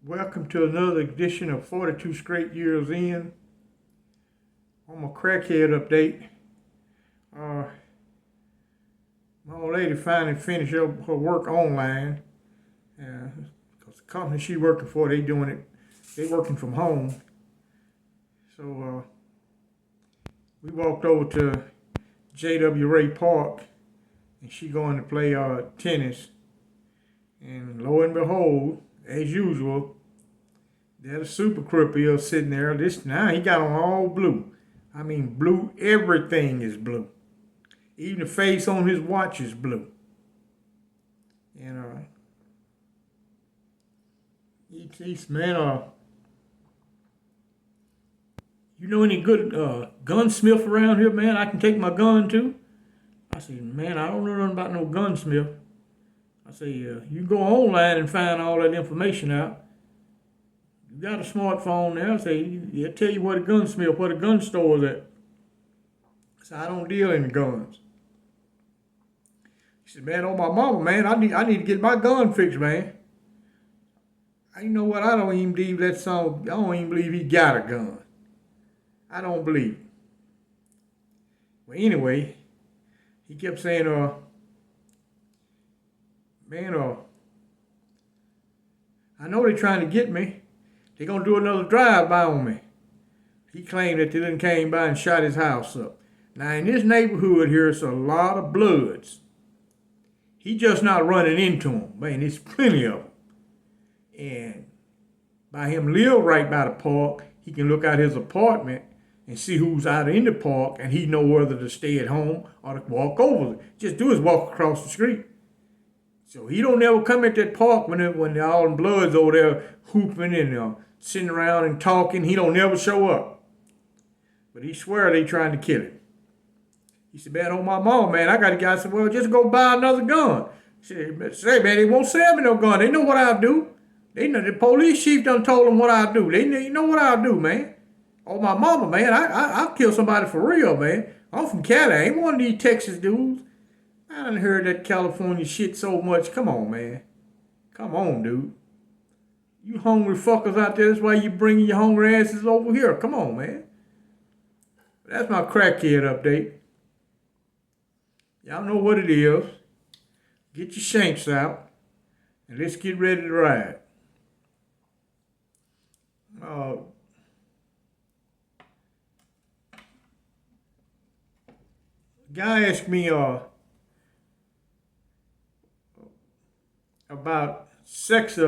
Welcome to another edition of 42 Straight Years In. On my crackhead update, uh, my old lady finally finished up her work online. Because the company she working for, they working from home. So we walked over to J.W. Ray Park, and she going to play tennis. And lo and behold, as usual, there's a super cripple sitting there. Now he got on all blue. I mean blue, everything is blue. Even the face on his watch is blue. And he's man, you know any good gunsmith around here, man? I can take my gun to. I said, man, I don't know nothing about no gunsmith. I say, you can go online and find all that information out. You got a smartphone now. I say, he'll tell you what a gunsmith, what a gun store is at. So I don't deal in guns. He said, man, oh my mama, man, I need to get my gun fixed, man. You know what? I don't even believe that song. I don't even believe he got a gun. I don't believe it. Well, anyway, he kept saying, man, I know they're trying to get me. They're going to do another drive-by on me. He claimed that they done came by and shot his house up. Now, in this neighborhood here, it's a lot of bloods. He just not running into them. Man, there's plenty of them. And by him live right by the park, he can look out his apartment and see who's out in the park, and he know whether to stay at home or to walk over. Just do is walk across the street. So he don't ever come at that park when all them bloods over there hooping and sitting around and talking. He don't never show up. But he swear they trying to kill him. He said, man, oh my mom, man, I got a guy. I said, well, just go buy another gun. He said, say, man, they won't sell me no gun. They know what I'll do. They know the police chief done told them what I'll do. They know what I'll do, man. Oh my mama, man, I'll kill somebody for real, man. I'm from Cali. I ain't one of these Texas dudes. I done heard that California shit so much. Come on, man. Come on, dude. You hungry fuckers out there, that's why you bringing your hungry asses over here. Come on, man. That's my crackhead update. Y'all know what it is. Get your shanks out, and let's get ready to ride. Guy asked me about sex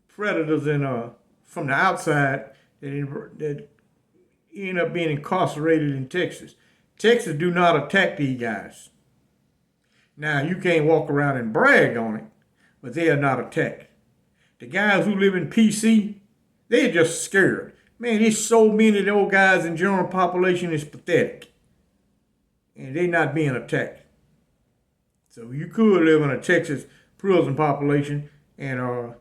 predators from the outside that end up being incarcerated in Texas. Texas do not attack these guys. Now, you can't walk around and brag on it, but they are not attacked. The guys who live in PC, they're just scared. Man, there's so many of those guys in general population is pathetic. And they not being attacked. So you could live in a Texas prison population and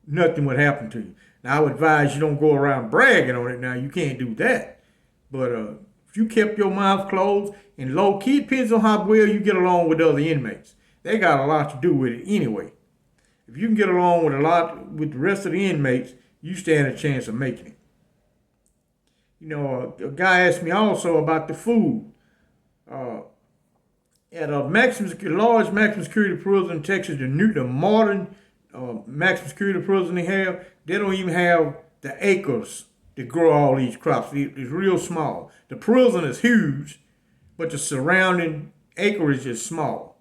nothing would happen to you. Now, I would advise you don't go around bragging on it. Now, you can't do that. But if you kept your mouth closed and low key, it depends on how well you get along with other inmates. They got a lot to do with it anyway. If you can get along with the rest of the inmates, you stand a chance of making it. You know, a guy asked me also about the food. At a large maximum security prison in Texas, the modern maximum security prison they don't even have the acres to grow all these crops. It's real small. The prison is huge, but the surrounding acreage is small.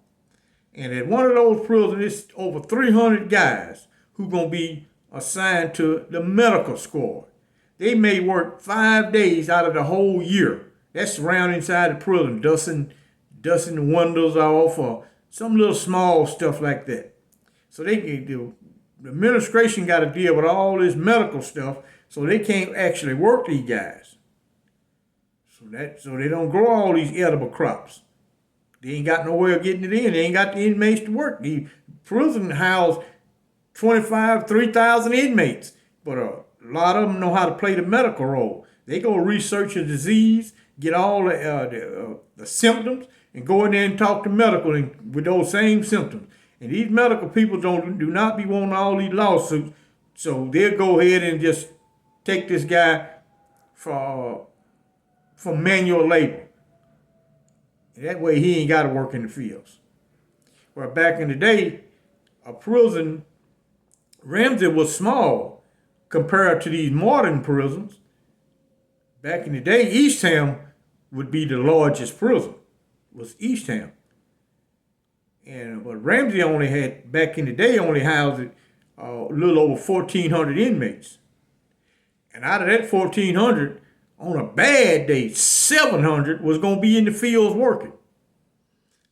And at one of those prisons, it's over 300 guys who going to be assigned to the medical squad. They may work 5 days out of the whole year. That's around inside the prison, dusting the windows off or some little small stuff like that. So the administration got to deal with all this medical stuff, so they can't actually work these guys. So they don't grow all these edible crops. They ain't got no way of getting it in. They ain't got the inmates to work. The prison house 3,000 inmates, but a lot of them know how to play the medical role. They go research a disease, get all the symptoms, and go in there and talk to medical with those same symptoms. And these medical people do not be wanting all these lawsuits, so they'll go ahead and just take this guy for manual labor. That way he ain't got to work in the fields. Where back in the day, a prison, Ramsey was small compared to these modern prisons. Back in the day, Eastham would be the largest prison, was Eastham. But Ramsey only had, back in the day, only housed a little over 1,400 inmates. And out of that 1,400, on a bad day, 700 was going to be in the fields working.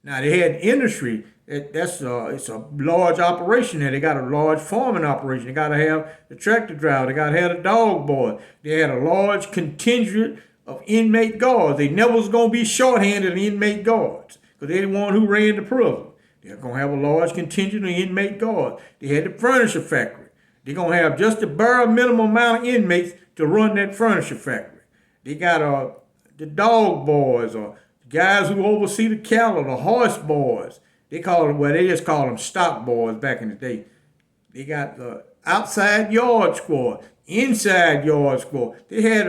Now, they had industry. It's a large operation there. They got a large farming operation. They got to have the tractor driver. They got to have the dog boy. They had a large contingent of inmate guards. They never was going to be shorthanded in inmate guards because they're the one who ran the prison. They're going to have a large contingent of inmate guards. They had the furniture factory. They're going to have just the bare minimum amount of inmates to run that furniture factory. They got the dog boys or guys who oversee the cattle, the horse boys. They just call them stock boys back in the day. They got the outside yard squad, inside yard squad. They had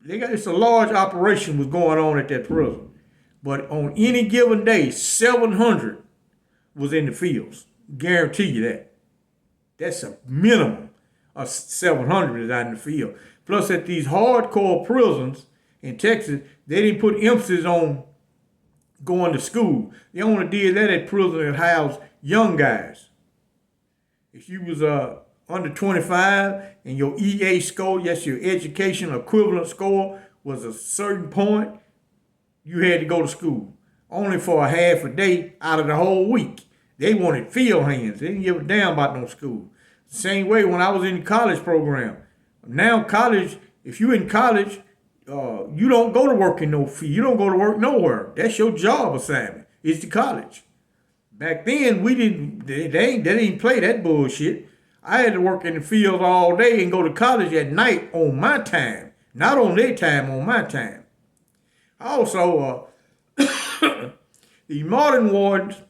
it's a large operation was going on at that prison. But on any given day, 700 was in the fields. Guarantee you that. That's a minimum of 700 is out in the field. Plus, at these hardcore prisons in Texas, they didn't put emphasis on going to school. They only did that at prison that housed young guys. If you was under 25 and your EA score, yes, your education equivalent score was a certain point, you had to go to school. Only for a half a day out of the whole week. They wanted field hands. They didn't give a damn about no school. Same way when I was in the college program. Now college, if you in college, you don't go to work in no field. You don't go to work nowhere. That's your job assignment. It's the college. Back then, we didn't. They didn't play that bullshit. I had to work in the field all day and go to college at night on my time, not on their time, on my time. Also, the modern wardens,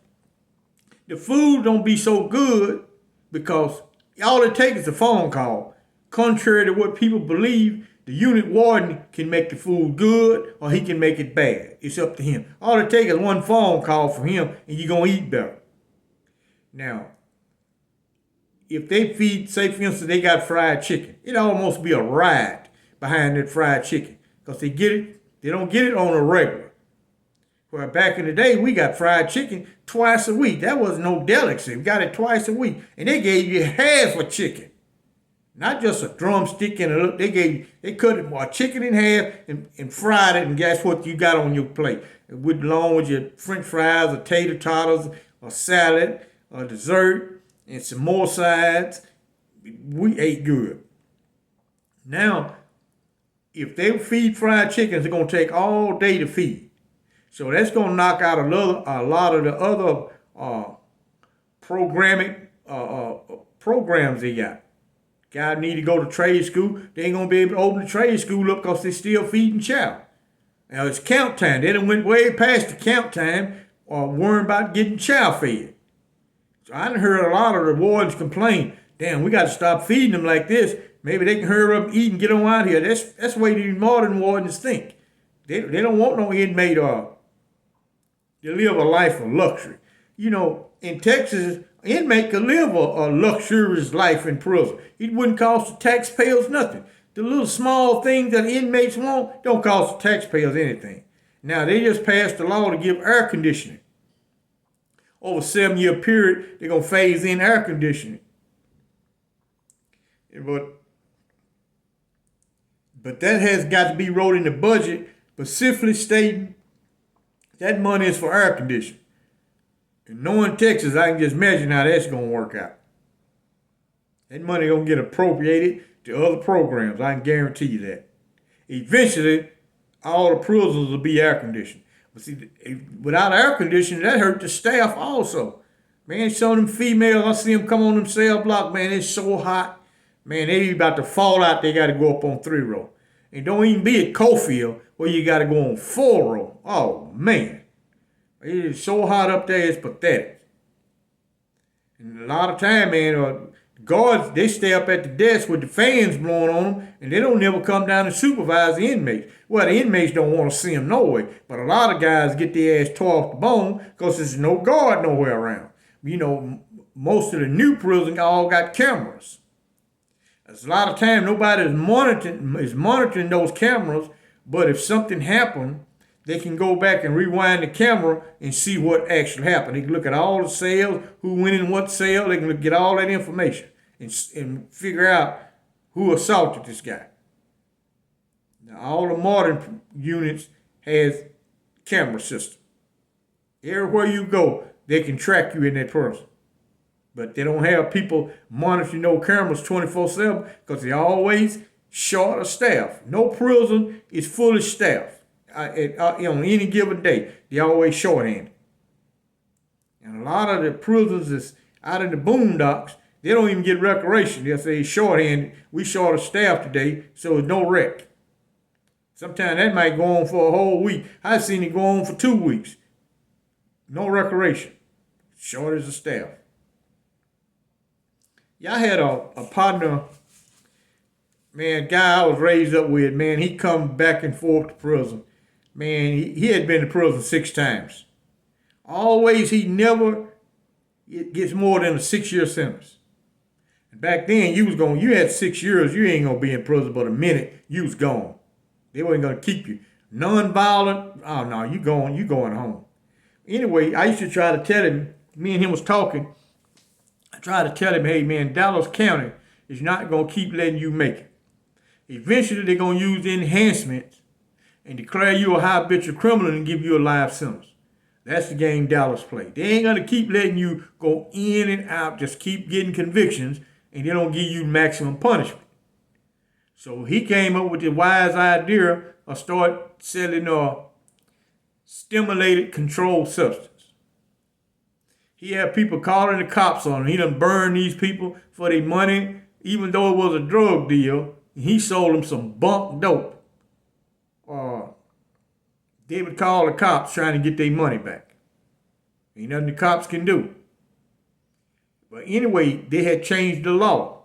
the food don't be so good because all it takes is a phone call. Contrary to what people believe, the unit warden can make the food good or he can make it bad. It's up to him. All it takes is one phone call from him and you're going to eat better. Now, if they feed, say for instance, they got fried chicken, it almost be a riot behind that fried chicken because they don't get it on a regular. Where back in the day, we got fried chicken twice a week. That was no delicacy. We got it twice a week. And they gave you half a chicken. Not just a drumstick and they cut it a chicken in half and fried it, and that's what you got on your plate. Along with your French fries, or tater tots, or salad, or dessert, and some more sides. We ate good. Now, if they feed fried chickens, it's going to take all day to feed. So that's going to knock out a lot of the other programs they got. Guys need to go to trade school. They ain't going to be able to open the trade school up because they still feeding chow. Now it's count time. They done went way past the count time or worrying about getting chow fed. So I done heard a lot of the wardens complain, damn, we got to stop feeding them like this. Maybe they can hurry up and eat and get on out here. That's the way these modern wardens think. They don't want no inmate to live a life of luxury. You know, in Texas, an inmate could live a luxurious life in prison. It wouldn't cost the taxpayers nothing. The little small things that inmates want don't cost the taxpayers anything. Now, they just passed a law to give air conditioning. Over a 7-year period, they're going to phase in air conditioning. But that has got to be wrote in the budget, specifically stating that money is for air conditioning. And knowing Texas, I can just imagine how that's going to work out. That money going to get appropriated to other programs. I can guarantee you that. Eventually, all the prisons will be air conditioned. But see, without air conditioning, that hurt the staff also. Man, some of them females, I see them come on them cell block, man, it's so hot. Man, they about to fall out, they got to go up on 3-row. And don't even be at Cofield where you got to go on 4-row. Oh, man. It is so hot up there, it's pathetic. And a lot of time, man, guards, they stay up at the desk with the fans blowing on them, and they don't never come down and supervise the inmates. Well, the inmates don't want to see them no way, but a lot of guys get their ass tore off the bone because there's no guard nowhere around. You know, most of the new prisons all got cameras. There's a lot of time nobody is monitoring those cameras, but if something happened, they can go back and rewind the camera and see what actually happened. They can look at all the cells, who went in what cell. They can get all that information and figure out who assaulted this guy. Now, all the modern units has camera system. Everywhere you go, they can track you in that person. But they don't have people monitoring no cameras 24/7 because they always short of staff. No prison is fully staffed. On any given day, they always shorthanded. And a lot of the prisons is out in the boondocks. They don't even get recreation. They'll say shorthanded. We short of staff today, so there's no rec. Sometimes that might go on for a whole week. I've seen it go on for 2 weeks. No recreation. Shortage of staff. Yeah, I had a partner, man, guy I was raised up with, man. He come back and forth to prison. Man, he had been to prison 6 times. Always, he never gets more than a 6-year sentence. And back then, you had 6 years, you ain't gonna be in prison but a minute, you was gone. They wasn't gonna keep you. Non-violent, oh no, you going home. Anyway, I used to try to tell him, me and him was talking, I tried to tell him, hey man, Dallas County is not gonna keep letting you make it. Eventually, they're gonna use the enhancements and declare you a habitual criminal and give you a life sentence. That's the game Dallas play. They ain't gonna keep letting you go in and out, just keep getting convictions, and they don't give you maximum punishment. So he came up with the wise idea of start selling stimulated controlled substance. He had people calling the cops on him. He done burned these people for their money, even though it was a drug deal. He sold them some bunk dope. They would call the cops trying to get their money back. Ain't nothing the cops can do. But anyway, they had changed the law.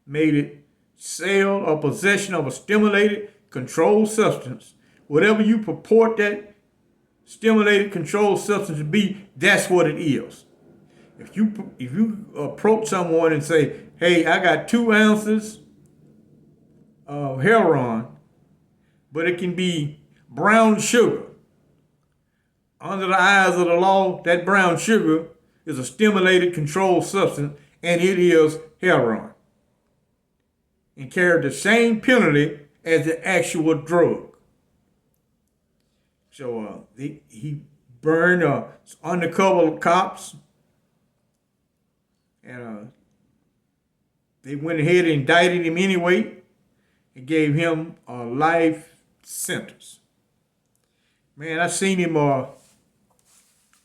Made it sale or possession of a stimulated controlled substance. Whatever you purport that stimulated controlled substance to be, that's what it is. If you approach someone and say, hey, I got 2 ounces of heroin, but it can be brown sugar. Under the eyes of the law, that brown sugar is a stimulated controlled substance, and it is heroin. And carry the same penalty as the actual drug. So he burned undercover cops, and they went ahead and indicted him anyway and gave him a life sentence. Man, I seen him, I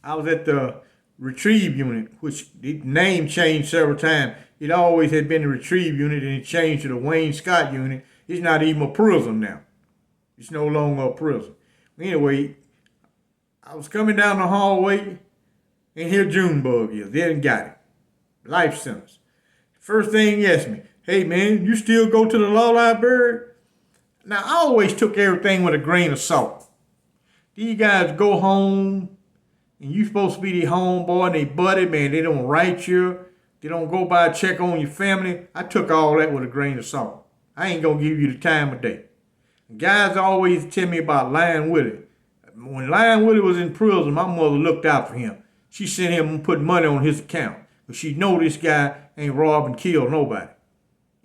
was at the retrieve unit, which the name changed several times. It always had been the retrieve unit, and it changed to the Wayne Scott unit. It's not even a prison now. It's no longer a prison. Anyway, I was coming down the hallway, and here Junebug is. They done got it. Life sentence. First thing he asked me, hey man, you still go to the law library? Now, I always took everything with a grain of salt. These guys go home, and you supposed to be their homeboy and they buddy, man. They don't write you. They don't go by and check on your family. I took all that with a grain of salt. I ain't going to give you the time of day. And guys always tell me about Lion Willie. When Lion Willie was in prison, my mother looked out for him. She sent him and put money on his account. But she know this guy ain't robbed and killed nobody.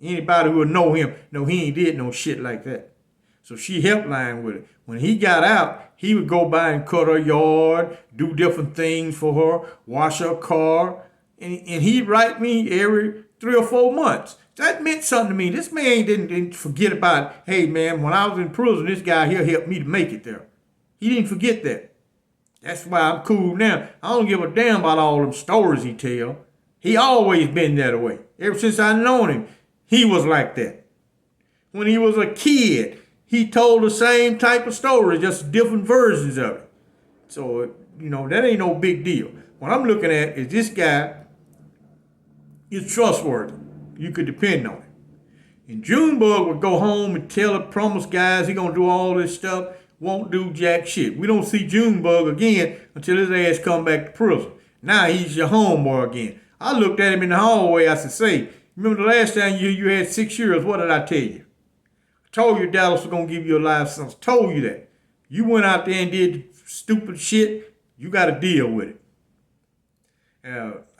Anybody who would know him, know he ain't did no shit like that. So she helped Lion Willie. When he got out, he would go by and cut her yard, do different things for her, wash her car, and he'd write me every 3 or 4 months. That meant something to me. This man didn't forget about, hey man, when I was in prison, this guy here helped me to make it there. He didn't forget that. That's why I'm cool now. I don't give a damn about all them stories he tell. He always been that way. Ever since I known him, he was like that. When he was a kid, he told the same type of story, just different versions of it. So, that ain't no big deal. What I'm looking at is this guy is trustworthy. You could depend on him. And Junebug would go home and tell the promise guys he gonna do all this stuff, won't do jack shit. We don't see Junebug again until his ass come back to prison. Now he's your homeboy again. I looked at him in the hallway. I said, say, remember the last time you had 6 years, what did I tell you? I told you Dallas was gonna give you a life sentence. Told you that. You went out there and did stupid shit. You gotta deal with it.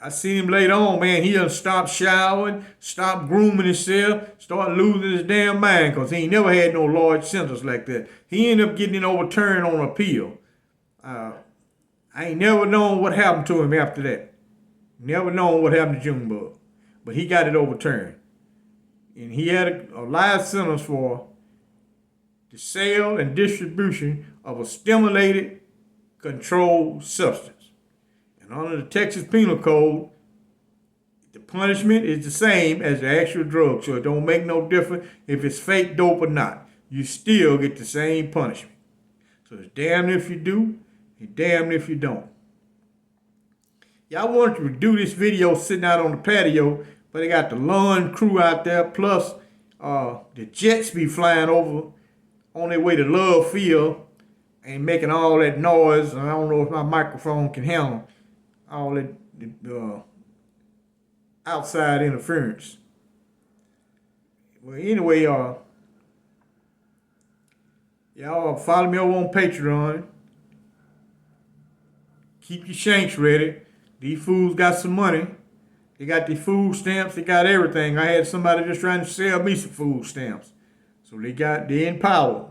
I seen him later on, man. He done stopped showering, stopped grooming himself, started losing his damn mind because he ain't never had no large sentence like that. He ended up getting it overturned on appeal. I ain't never known what happened to him after that. Never known what happened to Junebug. But he got it overturned. And he had a life sentence for the sale and distribution of a stimulated controlled substance. And under the Texas Penal Code, the punishment is the same as the actual drug. So it don't make no difference if it's fake dope or not. You still get the same punishment. So it's damned if you do, and damned if you don't. Yeah, I wanted to do this video sitting out on the patio, but they got the lawn crew out there, plus the jets be flying over on their way to Love Field and making all that noise. And I don't know if my microphone can handle all that outside interference. Well, anyway, y'all follow me over on Patreon. Keep your shanks ready. These fools got some money. They got the food stamps. They got everything. I had somebody just trying to sell me some food stamps. So they in power.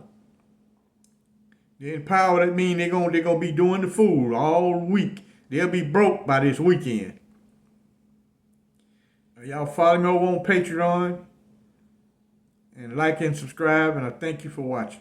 They're in power. That means they're gonna be doing the food all week. They'll be broke by this weekend. Y'all follow me over on Patreon and like and subscribe, and I thank you for watching.